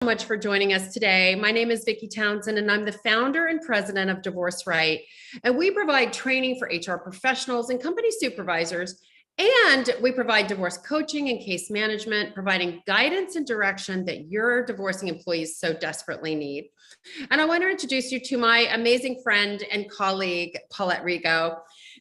Much for joining us today. My name is Vicki Townsend, and I'm the founder and president of Divorce Right. And we provide training for HR professionals and company supervisors. And we provide divorce coaching and case management, providing guidance and direction that your divorcing employees so desperately need. And I want to introduce you to my amazing friend and colleague, Paulette Rigo.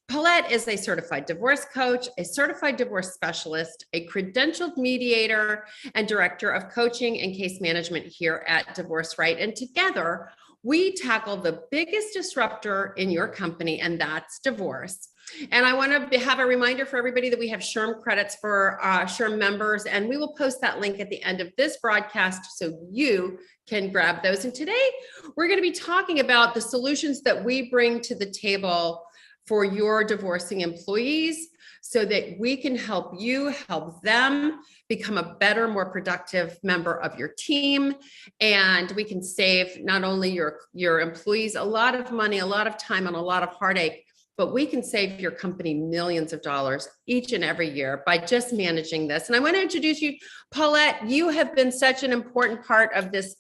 Paulette is a certified divorce coach, a certified divorce specialist, a credentialed mediator, and director of coaching and case management here at Divorce Right. And together, we tackle the biggest disruptor in your company, and that's divorce. And I want to have a reminder for everybody that we have SHRM credits for SHRM members, and we will post that link at the end of this broadcast so you can grab those. And today, we're going to be talking about the solutions that we bring to the table for your divorcing employees so that we can help you help them become a better, more productive member of your team. And we can save not only your employees a lot of money, a lot of time, and a lot of heartache, but we can save your company millions of dollars each and every year by just managing this. And I want to introduce you, Paulette. You have been such an important part of this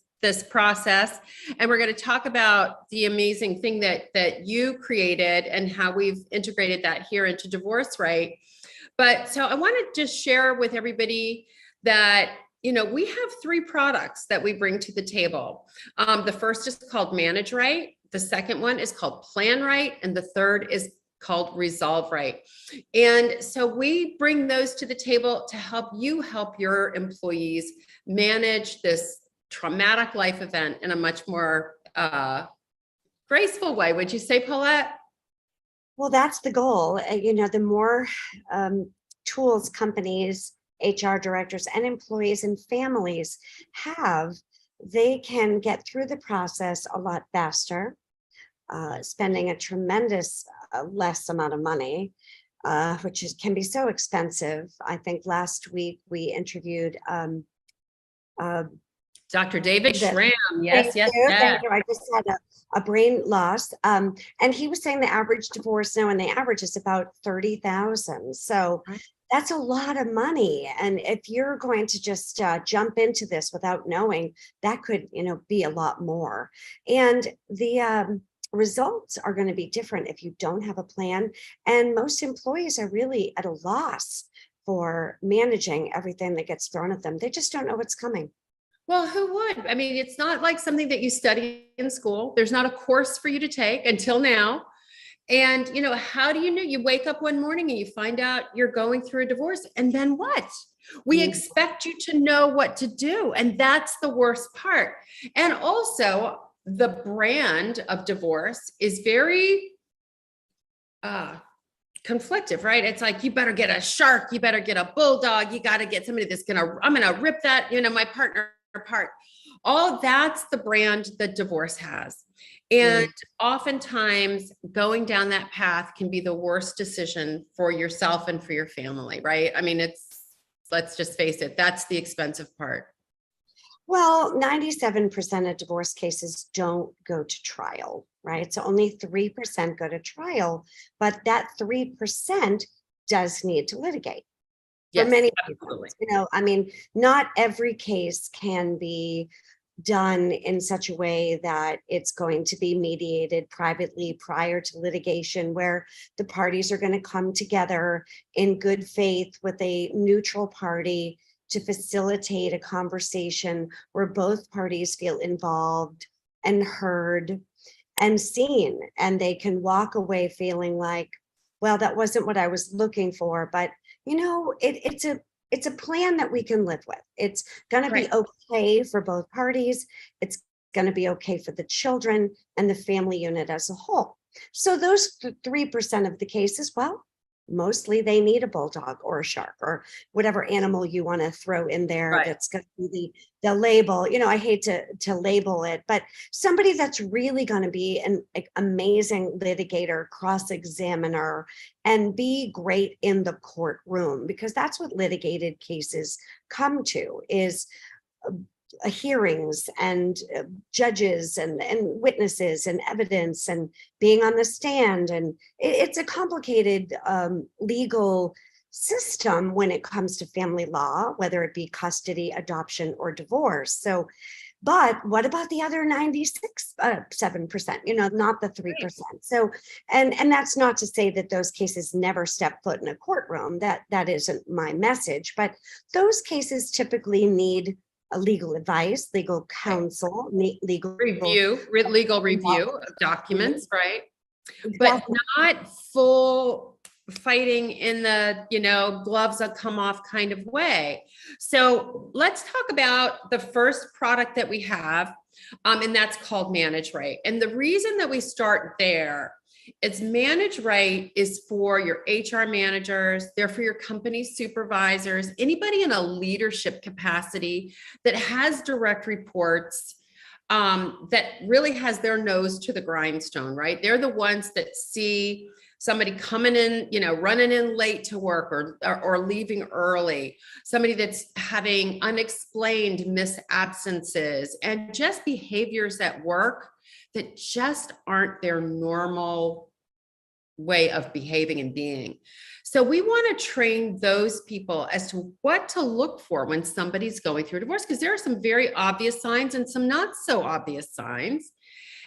process, and we're going to talk about the amazing thing that you created and how we've integrated that here into Divorce Right. But so I want to just share with everybody that we have 3 products that we bring to the table. The first is called Manage Right. The second one is called Plan Right, and the third is called Resolve Right. And so we bring those to the table to help you help your employees manage this traumatic life event in a much more graceful way. Would you say, Paulette? Well, that's the goal. The more tools companies, HR directors, and employees and families have, they can get through the process a lot faster, spending a tremendous less amount of money, which can be so expensive. I think last week we interviewed Dr. David Schramm. Yes. Thank you. I just had a brain loss. And he was saying the average divorce now, and the average is about $30,000. So that's a lot of money. And if you're going to just jump into this without knowing, that could, be a lot more. And the results are going to be different if you don't have a plan. And most employees are really at a loss for managing everything that gets thrown at them. They just don't know what's coming. Well, who would? I mean, it's not like something that you study in school. There's not a course for you to take until now. And, how do you know? You wake up one morning and you find out you're going through a divorce. And then what? We expect you to know what to do. And that's the worst part. And also, the brand of divorce is very conflictive, right? It's like, you better get a shark, you better get a bulldog, you got to get somebody I'm going to rip that, my partner apart. All that's the brand that divorce has. And oftentimes going down that path can be the worst decision for yourself and for your family, right? I mean, let's just face it, that's the expensive part. Well, 97% of divorce cases don't go to trial, right? So only 3% go to trial, but that 3% does need to litigate. Yes, for many absolutely. people, not every case can be done in such a way that it's going to be mediated privately prior to litigation, where the parties are going to come together in good faith with a neutral party to facilitate a conversation where both parties feel involved and heard and seen, and they can walk away feeling like, well, that wasn't what I was looking for, but it's a plan that we can live with. It's going to be okay for both parties. It's going to be okay for the children and the family unit as a whole. So those 3% of the cases, well, mostly they need a bulldog or a shark or whatever animal you want to throw in there. That's going to be the label. I hate to label it, but somebody that's really going to be an amazing litigator, cross-examiner, and be great in the courtroom, because that's what litigated cases come to, is hearings and judges and witnesses and evidence and being on the stand. And it's a complicated legal system when it comes to family law, whether it be custody, adoption, or divorce. So But what about the other 7%, not the 3%? So, and that's not to say that those cases never step foot in a courtroom. That isn't my message, but those cases typically need a legal advice, legal counsel, legal legal review of documents, right? But Exactly. not full fighting in the, gloves that come off kind of way. So let's talk about the first product that we have, and that's called Manage Right. And the reason that we start there is Manage Right is for your HR managers, they're for your company supervisors, anybody in a leadership capacity that has direct reports, that really has their nose to the grindstone, right? They're the ones that see somebody coming in, running in late to work or leaving early, somebody that's having unexplained miss absences and just behaviors at work that just aren't their normal way of behaving and being. So we want to train those people as to what to look for when somebody's going through a divorce, because there are some very obvious signs and some not so obvious signs.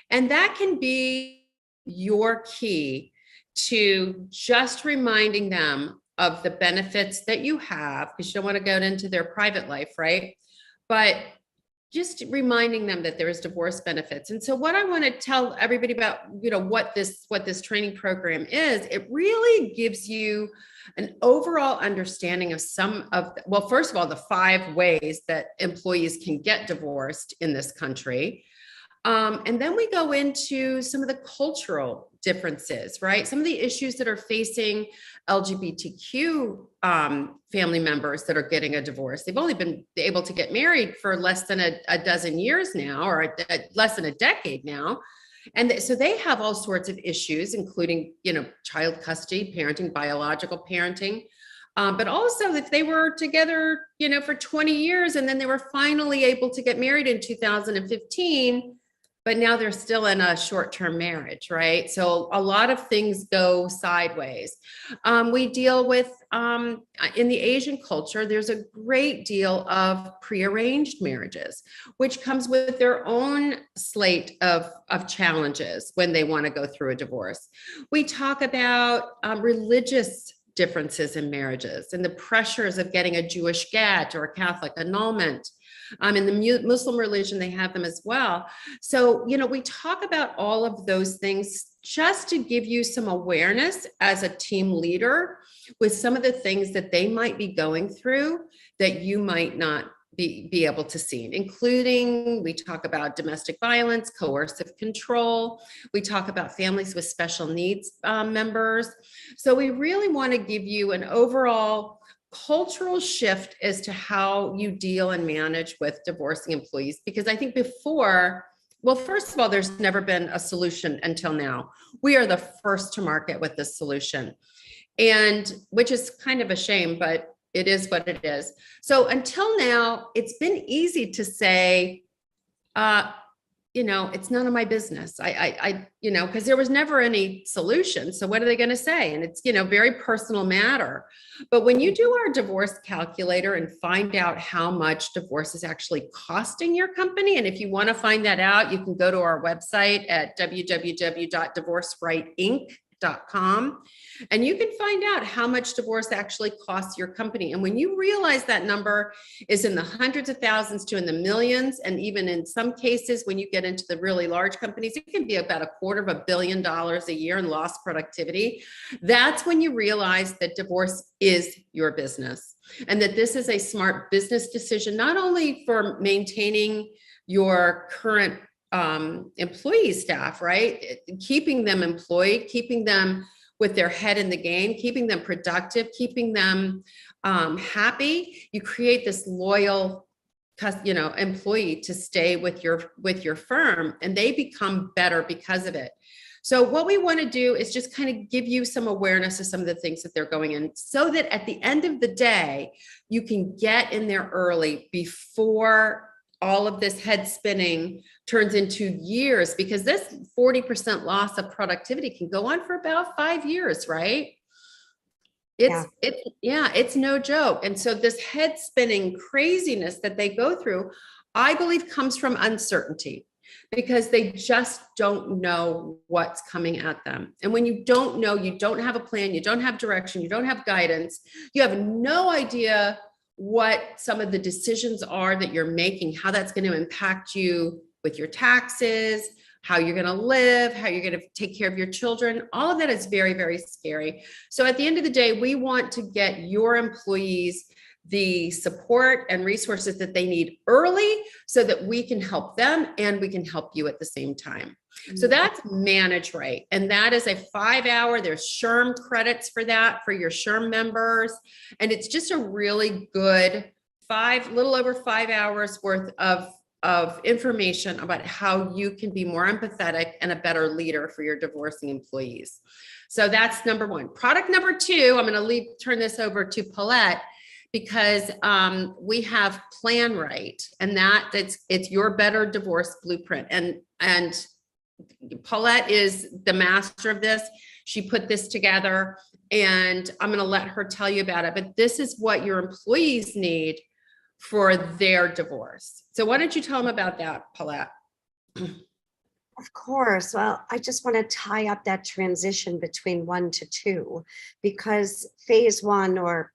And that can be your key to just reminding them of the benefits that you have, because you don't want to go into their private life, right? But just reminding them that there is divorce benefits. And so what I want to tell everybody about, what this training program is, it really gives you an overall understanding of well, first of all, the 5 ways that employees can get divorced in this country. And then we go into some of the cultural differences, right? Some of the issues that are facing LGBTQ family members that are getting a divorce. They've only been able to get married for less than a dozen years now, or less than a decade now. And so they have all sorts of issues, including, child custody, parenting, biological parenting. But also if they were together, for 20 years, and then they were finally able to get married in 2015, but now they're still in a short-term marriage, right? So a lot of things go sideways. We deal with, in the Asian culture, there's a great deal of prearranged marriages, which comes with their own slate of challenges when they want to go through a divorce. We talk about religious differences in marriages and the pressures of getting a Jewish get or a Catholic annulment. In the Muslim religion, they have them as well. So, we talk about all of those things just to give you some awareness as a team leader with some of the things that they might be going through that you might not be able to see, including we talk about domestic violence, coercive control. We talk about families with special needs members. So we really want to give you an overall cultural shift as to how you deal and manage with divorcing employees. Because I think before, well, first of all, there's never been a solution until now. We are the first to market with this solution, and which is kind of a shame, but it is what it is. So until now, it's been easy to say, it's none of my business. Because there was never any solution. So what are they going to say? And it's, very personal matter. But when you do our divorce calculator and find out how much divorce is actually costing your company, and if you want to find that out, you can go to our website at www.divorcerightinc.com, and you can find out how much divorce actually costs your company. And when you realize that number is in the hundreds of thousands to in the millions, and even in some cases, when you get into the really large companies, it can be about $250 million a year in lost productivity. That's when you realize that divorce is your business, and that this is a smart business decision, not only for maintaining your current employee staff, right? Keeping them employed, keeping them with their head in the game, keeping them productive, keeping them happy. You create this loyal, employee to stay with your firm, and they become better because of it. So what we want to do is just kind of give you some awareness of some of the things that they're going in, so that at the end of the day, you can get in there early before all of this head spinning turns into years, because this 40% loss of productivity can go on for about 5 years, right? It's no joke. And so this head spinning craziness that they go through I believe comes from uncertainty because they just don't know what's coming at them. And when you don't know, you don't have a plan, you don't have direction, you don't have guidance, you have no idea what some of the decisions are that you're making, how that's going to impact you with your taxes, how you're going to live, how you're going to take care of your children. All of that is very, very scary. So at the end of the day, we want to get your employees the support and resources that they need early so that we can help them and we can help you at the same time. So that's Manage Right. And that is a 5-hour, there's SHRM credits for that for your SHRM members. And it's just a really good little over 5 hours worth of information about how you can be more empathetic and a better leader for your divorcing employees. So that's number one. Product number two, I'm going to turn this over to Paulette, because we have Plan Right, and it's your better divorce blueprint. And Paulette is the master of this. She put this together, and I'm going to let her tell you about it. But this is what your employees need for their divorce. So why don't you tell them about that, Paulette? Of course. Well, I just want to tie up that transition between 1 to 2, because phase 1, or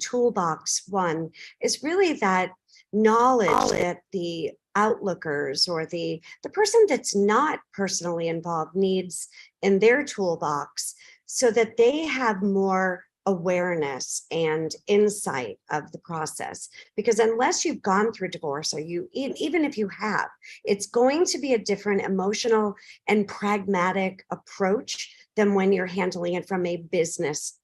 toolbox 1, is really that knowledge that the outlookers or the person that's not personally involved needs in their toolbox, so that they have more awareness and insight of the process. Because unless you've gone through divorce, or even if you have, it's going to be a different emotional and pragmatic approach than when you're handling it from a business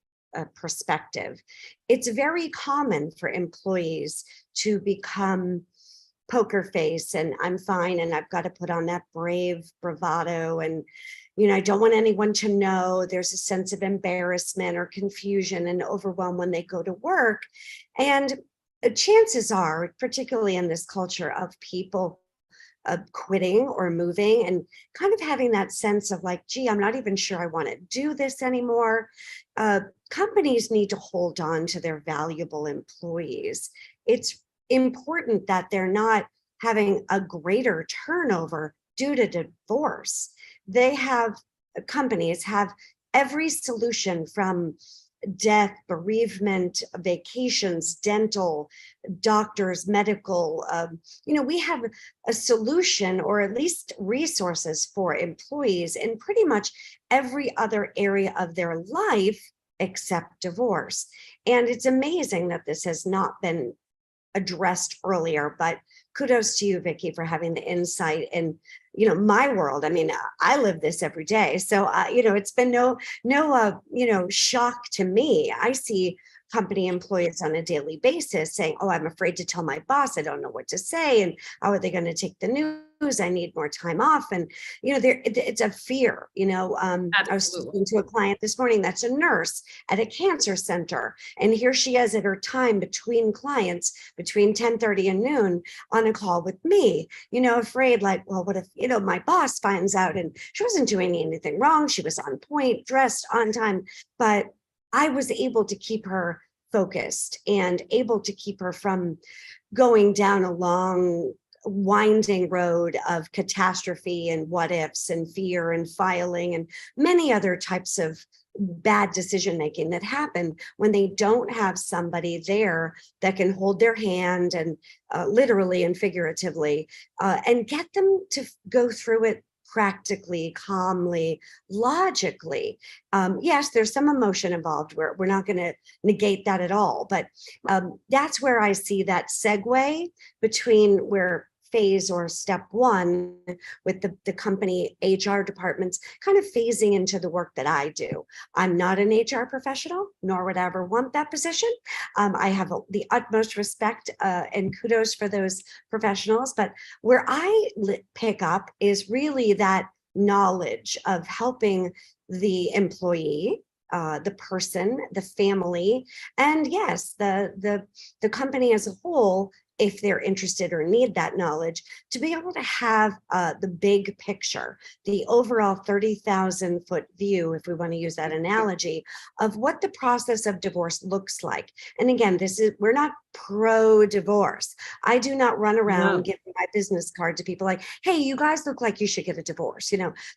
perspective. It's very common for employees to become poker face and I'm fine, and I've got to put on that brave bravado, and I don't want anyone to know. There's a sense of embarrassment or confusion and overwhelm when they go to work. And chances are, particularly in this culture of people quitting or moving and kind of having that sense of like, gee, I'm not even sure I want to do this anymore. Companies need to hold on to their valuable employees. It's important that they're not having a greater turnover due to divorce. Companies have every solution from death, bereavement, vacations, dental, doctors, medical. We have a solution, or at least resources, for employees in pretty much every other area of their life except divorce. And it's amazing that this has not been addressed earlier, but kudos to you, Vicki, for having the insight in, my world. I mean, I live this every day. So, it's been no shock to me. I see company employees on a daily basis saying, oh, I'm afraid to tell my boss. I don't know what to say. And how are they going to take the news? I need more time off. And, it's a fear. I was speaking to a client this morning that's a nurse at a cancer center. And here she is at her time between clients, between 10:30 and noon, on a call with me, afraid like, well, what if, my boss finds out and she wasn't doing anything wrong. She was on point, dressed on time, but I was able to keep her focused and able to keep her from going down a long, winding road of catastrophe and what ifs and fear and filing and many other types of bad decision making that happen when they don't have somebody there that can hold their hand, and literally and figuratively, and get them to go through it practically, calmly, logically. Yes, there's some emotion involved. We're not going to negate that at all. But that's where I see that segue between where phase or step 1 with the company HR departments kind of phasing into the work that I do. I'm not an HR professional, nor would I ever want that position. I have the utmost respect and kudos for those professionals. But where I pick up is really that knowledge of helping the employee, the person, the family, and yes, the company as a whole if they're interested or need that knowledge, to be able to have the big picture, the overall 30,000-foot view, if we want to use that analogy, of what the process of divorce looks like. And again, we're not pro-divorce. I do not run around No. giving my business card to people like, hey, you guys look like you should get a divorce.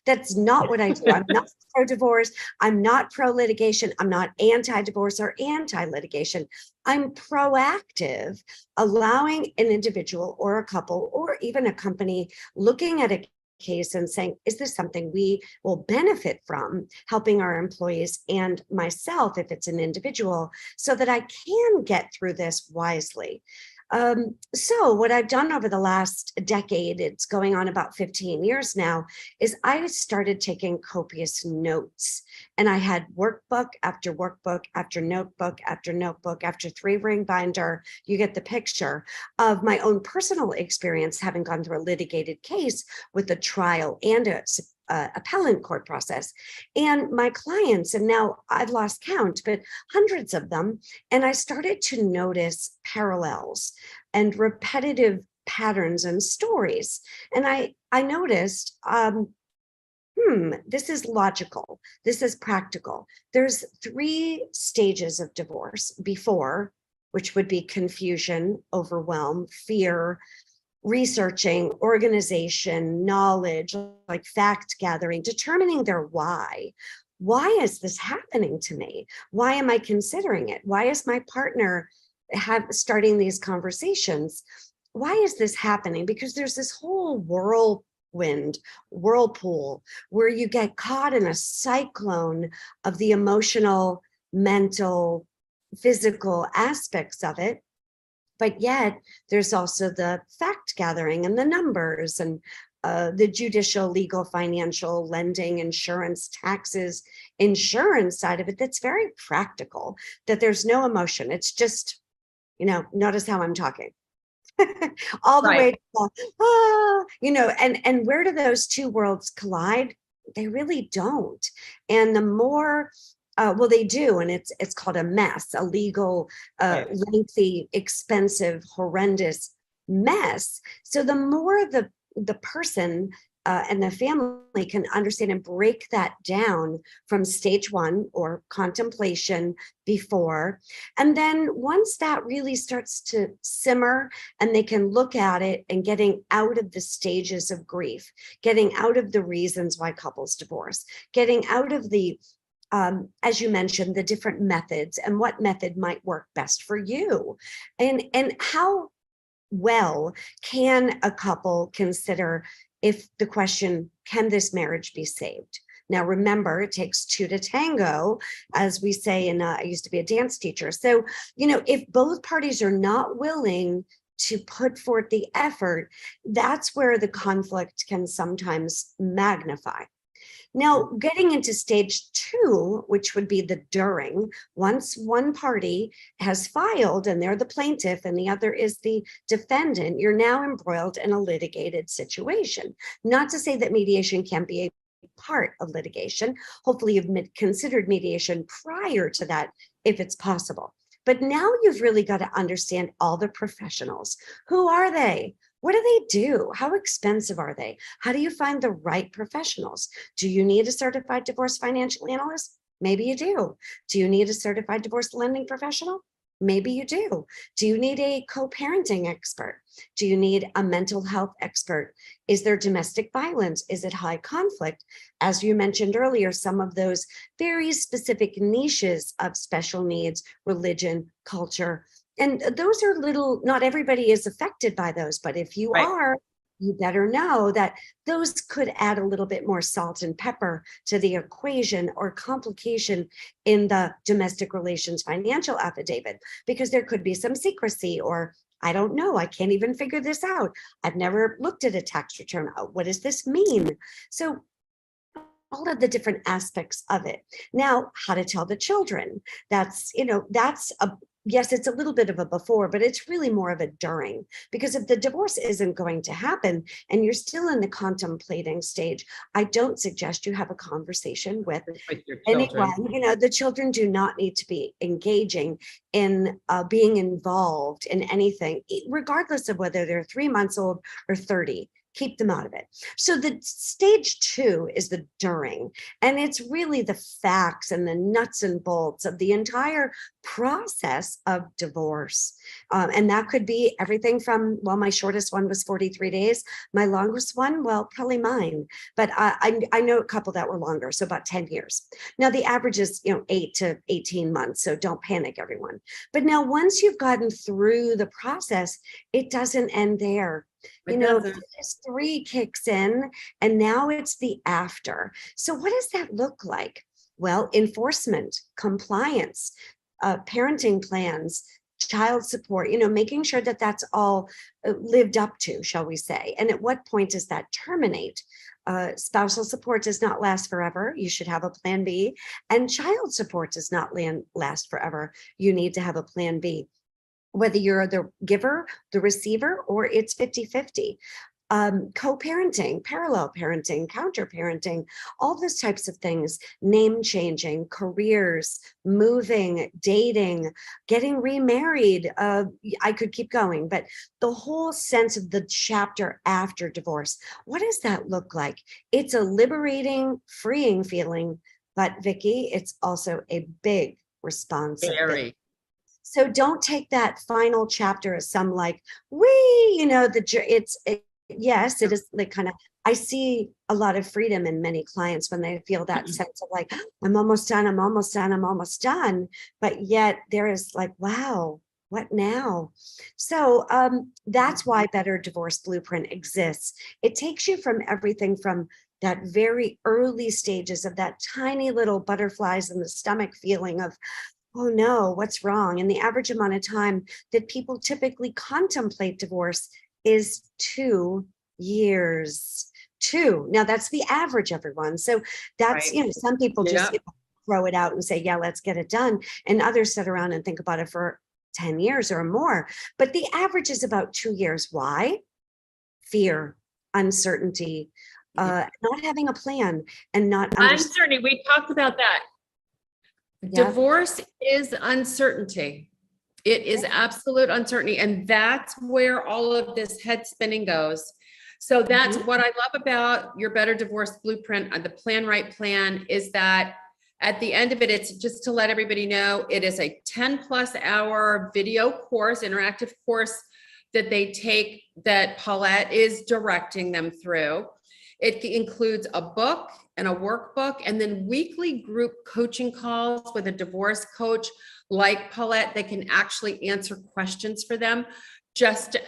That's not what I do. I'm not pro-divorce. I'm not pro-litigation. I'm not anti-divorce or anti-litigation. I'm proactive, allowing an individual or a couple or even a company looking at a case and saying, is this something we will benefit from, helping our employees and myself if it's an individual, so that I can get through this wisely. So what I've done over the last decade, it's going on about 15 years now, is I started taking copious notes, and I had workbook after workbook after notebook after notebook after 3-ring binder. You get the picture of my own personal experience, having gone through a litigated case with a trial and a appellate court process, and my clients, and now I've lost count, but hundreds of them. And I started to notice parallels and repetitive patterns and stories. And I noticed, this is logical. This is practical. There's 3 stages of divorce before, which would be confusion, overwhelm, fear, researching, organization, knowledge, like fact gathering, determining their why. Why is this happening to me? Why am I considering it? Why is my partner starting these conversations? Why is this happening? Because there's this whole whirlpool, where you get caught in a cyclone of the emotional, mental, physical aspects of it. But yet there's also the fact gathering and the numbers and the judicial, legal, financial, lending, insurance, taxes, insurance side of it that's very practical, that there's no emotion. It's just, notice how I'm talking. All the way to, and where do those 2 worlds collide? They really don't. And the more well, they do, and it's called a mess, a legal, lengthy, expensive, horrendous mess. So the more the person and the family can understand and break that down from stage 1 or contemplation before, and then once that really starts to simmer and they can look at it and getting out of the stages of grief, getting out of the reasons why couples divorce, getting out of the as you mentioned, the different methods and what method might work best for you, and how well can a couple consider, if the question, can this marriage be saved? Now, remember, it takes 2 to tango, as we say, and I used to be a dance teacher. So, if both parties are not willing to put forth the effort, that's where the conflict can sometimes magnify. Now, getting into stage 2, which would be the during, once one party has filed and they're the plaintiff and the other is the defendant, you're now embroiled in a litigated situation. Not to say that mediation can't be a part of litigation. Hopefully you've considered mediation prior to that, if it's possible. But now you've really got to understand all the professionals. Who are they? What do they do? How expensive are they? How do you find the right professionals? Do you need a certified divorce financial analyst? Maybe you do. Do you need a certified divorce lending professional? Maybe you do. Do you need a co-parenting expert? Do you need a mental health expert? Is there domestic violence? Is it high conflict? As you mentioned earlier, some of those very specific niches of special needs, religion, culture, and those are not everybody is affected by those, but if you are, you better know that those could add a little bit more salt and pepper to the equation or complication in the domestic relations financial affidavit, because there could be some secrecy, or I don't know, I can't even figure this out. I've never looked at a tax return. What does this mean? So all of the different aspects of it. Now, how to tell the children. That's yes, it's a little bit of a before, but it's really more of a during. Because if the divorce isn't going to happen and you're still in the contemplating stage, I don't suggest you have a conversation with With your anyone. children. The children do not need to be engaging in being involved in anything, regardless of whether they're 3 months old or 30. Keep them out of it. So the stage 2 is the during, and it's really the facts and the nuts and bolts of the entire process of divorce. And that could be everything from, well, my shortest one was 43 days. My longest one, well, probably mine. But I know a couple that were longer, so about 10 years. Now, the average is, 8 to 18 months. So don't panic, everyone. But now, once you've gotten through the process, it doesn't end there. It doesn't. Phase 3 kicks in, and now it's the after. So what does that look like? Well, enforcement, compliance, parenting plans, child support, making sure that that's all lived up to, shall we say. And at what point does that terminate? Spousal support does not last forever. You should have a plan B. And child support does not last forever. You need to have a plan B, whether you're the giver, the receiver, or it's 50-50. Co-parenting, parallel parenting, counter parenting, all those types of things, name changing, careers, moving, dating, getting remarried. I could keep going, but the whole sense of the chapter after divorce, what does that look like? It's a liberating, freeing feeling, but Vicki, it's also a big responsibility. Very. So don't take that final chapter as some like, yes, it is like kind of, I see a lot of freedom in many clients when they feel that sense of like, I'm almost done, I'm almost done, I'm almost done. But yet there is like, wow, what now? So that's why Better Divorce Blueprint exists. It takes you from everything from that very early stages of that tiny little butterflies in the stomach feeling of, oh no, what's wrong? And the average amount of time that people typically contemplate divorce is 2 years. 2. Now that's the average, everyone. So that's, Right. Some people just Yep. throw it out and say, yeah, let's get it done. And others sit around and think about it for 10 years or more. But the average is about 2 years. Why? Fear, uncertainty, not having a plan, and not understanding. Uncertainty. We talked about that. Yeah. Divorce is uncertainty. It is absolute uncertainty. And that's where all of this head spinning goes. So that's what I love about your Better Divorce Blueprint, the Plan Right plan, is that at the end of it, it's just to let everybody know it is a 10+ hour video course, interactive course that they take, that Paulette is directing them through. It includes a book and a workbook, and then weekly group coaching calls with a divorce coach like Paulette that can actually answer questions for them.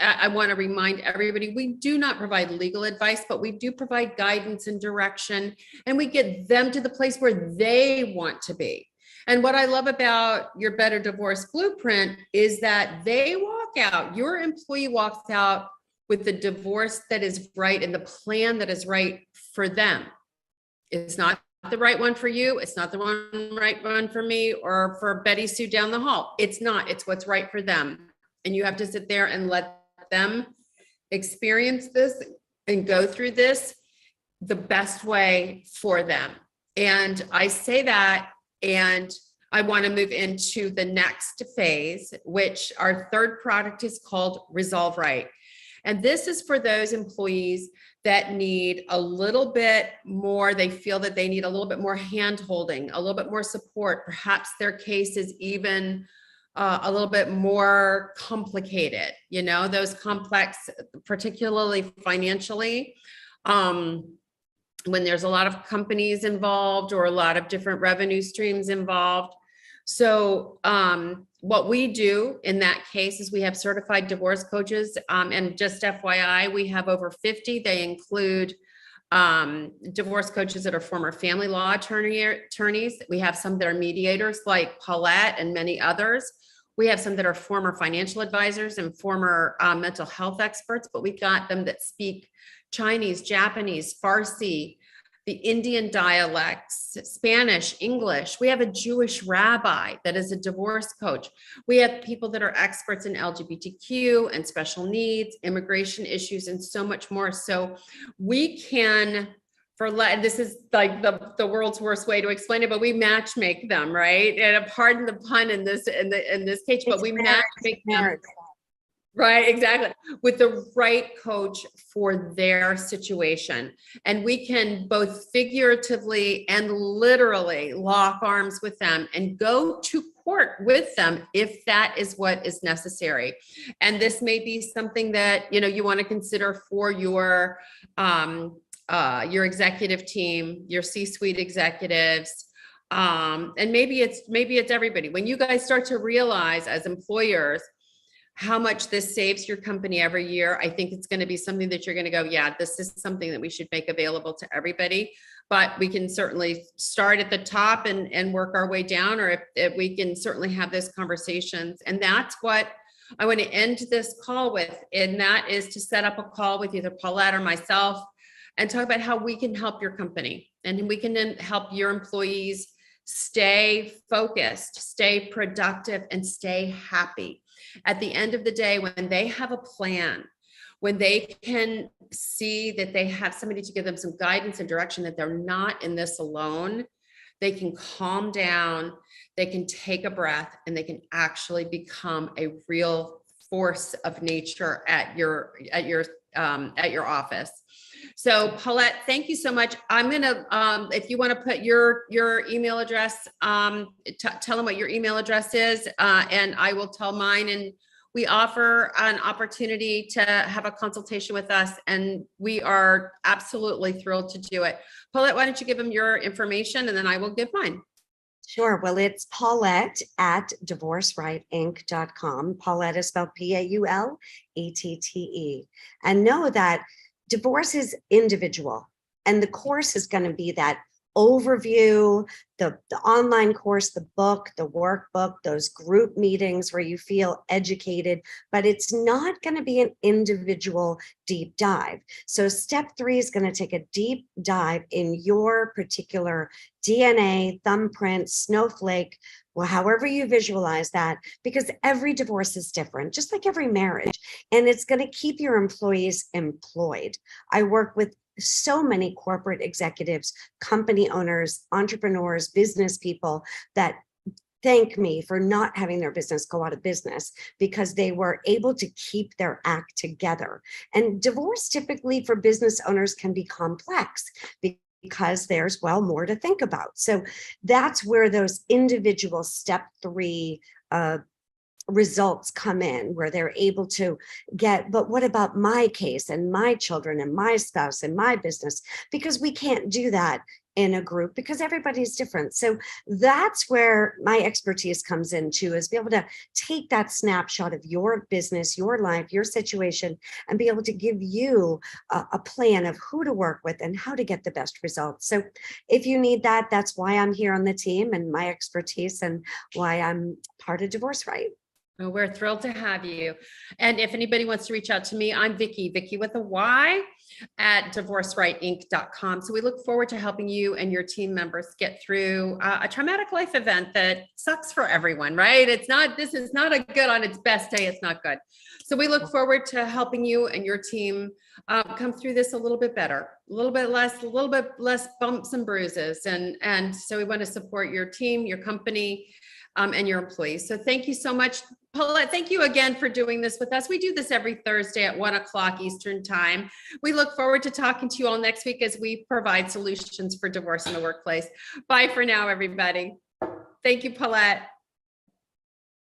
I want to remind everybody, we do not provide legal advice, but we do provide guidance and direction, and we get them to the place where they want to be. And what I love about your Better Divorce Blueprint is that they walk out, your employee walks out with the divorce that is right and the plan that is right for them. It's not the right one for you. It's not the right one for me or for Betty Sue down the hall. It's not. It's what's right for them. And you have to sit there and let them experience this and go through this the best way for them. And I say that, and I want to move into the next phase, which our third product is called Resolve Right. And this is for those employees that need a little bit more, they feel that they need a little bit more hand-holding, a little bit more support. Perhaps their case is even a little bit more complicated, those complex, particularly financially, when there's a lot of companies involved or a lot of different revenue streams involved. So what we do in that case is we have certified divorce coaches. And just FYI, we have over 50. They include divorce coaches that are former family law attorneys. We have some that are mediators like Paulette and many others. We have some that are former financial advisors and former mental health experts, but we got them that speak Chinese, Japanese, Farsi, the Indian dialects, Spanish, English. We have a Jewish rabbi that is a divorce coach. We have people that are experts in LGBTQ and special needs, immigration issues, and so much more. So we can, this is like the world's worst way to explain it, but we match make them, right? And pardon the pun in this case, but we match make them. Right, exactly. With the right coach for their situation. And we can both figuratively and literally lock arms with them and go to court with them if that is what is necessary. And this may be something that, you want to consider for your executive team, your C-suite executives. And maybe it's everybody. When you guys start to realize as employers how much this saves your company every year, I think it's going to be something that you're going to go, yeah, this is something that we should make available to everybody. But we can certainly start at the top and work our way down, or if we can certainly have those conversations. And that's what I want to end this call with. And that is to set up a call with either Paulette or myself and talk about how we can help your company and we can then help your employees stay focused, stay productive, and stay happy. At the end of the day, when they have a plan, when they can see that they have somebody to give them some guidance and direction, that they're not in this alone, they can calm down, they can take a breath, and they can actually become a real force of nature at your office. So Paulette, thank you so much. I'm going to, if you want to put your email address, tell them what your email address is, and I will tell mine. And we offer an opportunity to have a consultation with us, and we are absolutely thrilled to do it. Paulette, why don't you give them your information and then I will give mine. Sure. Well, it's Paulette at divorcerightinc.com. Paulette is spelled Paulette. And know that divorce is individual, and the course is going to be that overview, the online course, the book, the workbook, those group meetings where you feel educated, but it's not going to be an individual deep dive. So step 3 is going to take a deep dive in your particular DNA, thumbprint, snowflake, well, however you visualize that, because every divorce is different, just like every marriage, and it's going to keep your employees employed. I work with so many corporate executives, company owners, entrepreneurs, business people that thank me for not having their business go out of business because they were able to keep their act together. And divorce typically for business owners can be complex because there's, well, more to think about. So that's where those individual step 3 results come in, where they're able to get, but what about my case and my children and my spouse and my business? Because we can't do that in a group because everybody's different. So that's where my expertise comes into, is be able to take that snapshot of your business, your life, your situation, and be able to give you a plan of who to work with and how to get the best results. So if you need that, that's why I'm here on the team and my expertise and why I'm part of Divorce Right. Well, we're thrilled to have you. And if anybody wants to reach out to me, I'm Vicki with a Y at divorcerightinc.com. So we look forward to helping you and your team members get through a traumatic life event that sucks for everyone, right? This is not a good on its best day. It's not good. So we look forward to helping you and your team come through this a little bit better, a little bit less bumps and bruises. And so we want to support your team, your company, and your employees. So thank you so much, Paulette. Thank you again for doing this with us. We do this every Thursday at 1:00 Eastern time. We look forward to talking to you all next week as we provide solutions for divorce in the workplace. Bye for now, everybody. Thank you, Paulette.